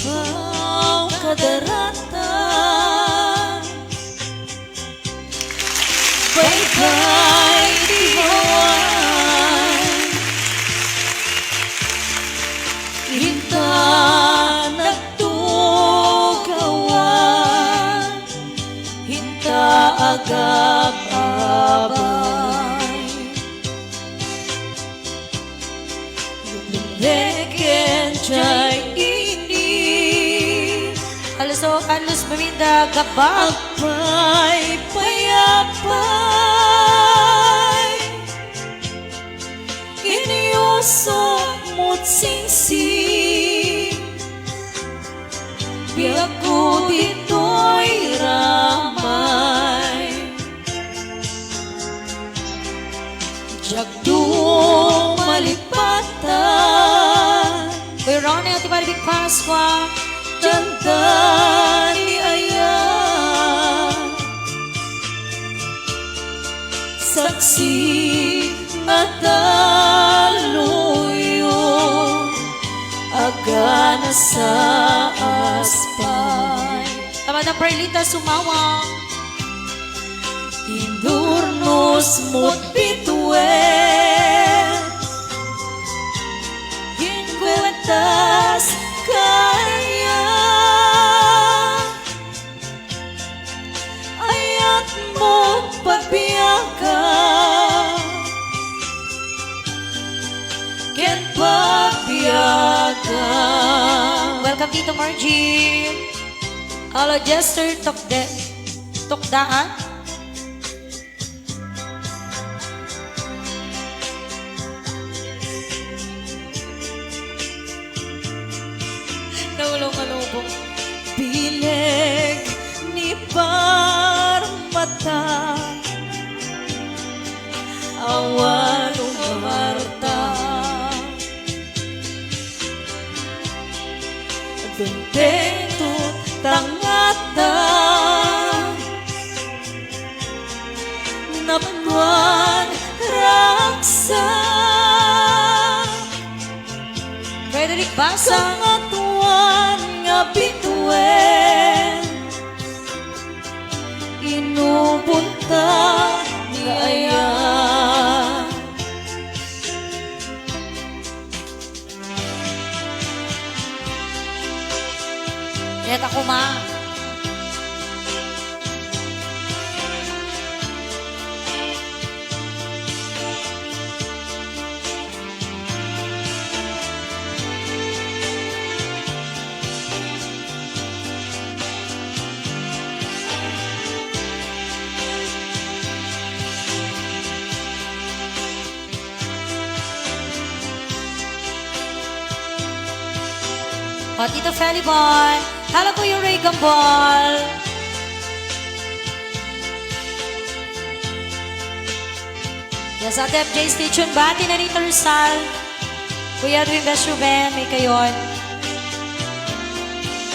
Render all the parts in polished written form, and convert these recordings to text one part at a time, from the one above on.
Ibaw kadarata Bye-bye dihawan Hinta nagtugawan Hinta agab-abay Lumleken jay ini Halos beminda gabag Agpay payapay Iniusok mo't singsing Biyak ko dito'y ramay Jagdung malipatan Kuya Ronnie at Ibaribig Pasqua Tanda ni Aya Saksi nga taluyo Agana sa aspay Tama na Perlita sumawa Indurnos mo't bituin Hingkuentas kaya Ayat mo pagbiyaga Ken pagbiyaga Welcome Tito Margie Hello Jester Tokdaan Naulong-alubong Bileg ni Parmata Awan umarta Dunteto tangata Napatuan raksa Frederick Basa Sangatuan nga bituin Inupunta ni Aya Lihat ako ma O, Tito Felibon. Hala ko yung Ray Gambol. Yes, Ate FJ Station. Bati na Rita Rizal. Kuya Edwin Best Ruben. May kayon.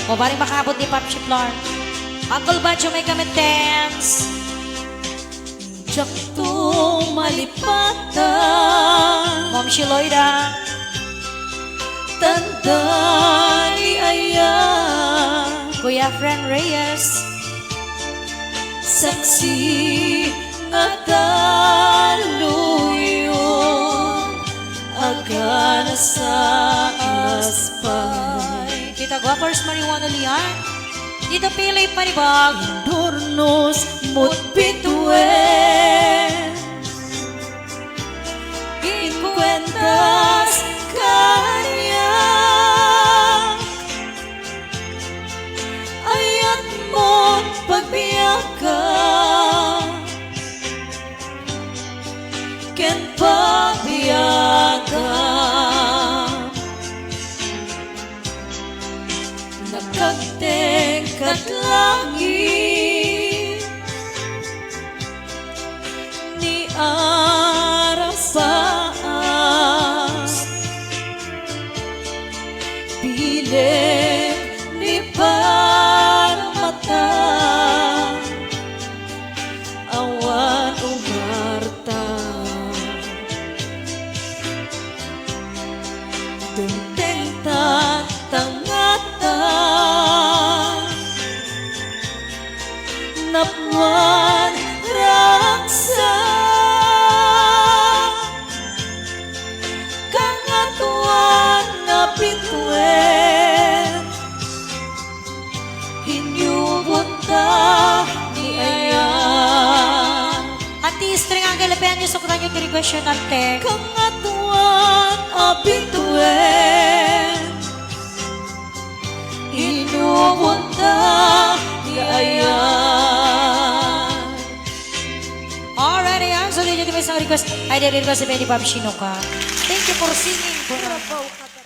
O, baring makabot ni Pop Chiplar. Uncle Bacho may kamitens. Jakto malipatan Mom Shiloida. Tanda ni Aya Kuya Fren Reyes. Saksi nga taluyon Agana sa aspay Tita Guapers Marijuana Lian. Tita Pilay Panibag. Durnos mo't bituin Inkwentas kanya Ayat mo't pagbiyaga Ken pagbiyaga Nagkagtekat langit Ni Arapaas Bilik ni Parmata Awan umarta Dunteng tatangata ate. Kang atuan abituen Inupunta di ayan. Alrighty, so did you do my song request? I did request si Benny Bob Shinoka. Thank you for singing. Trabaho ka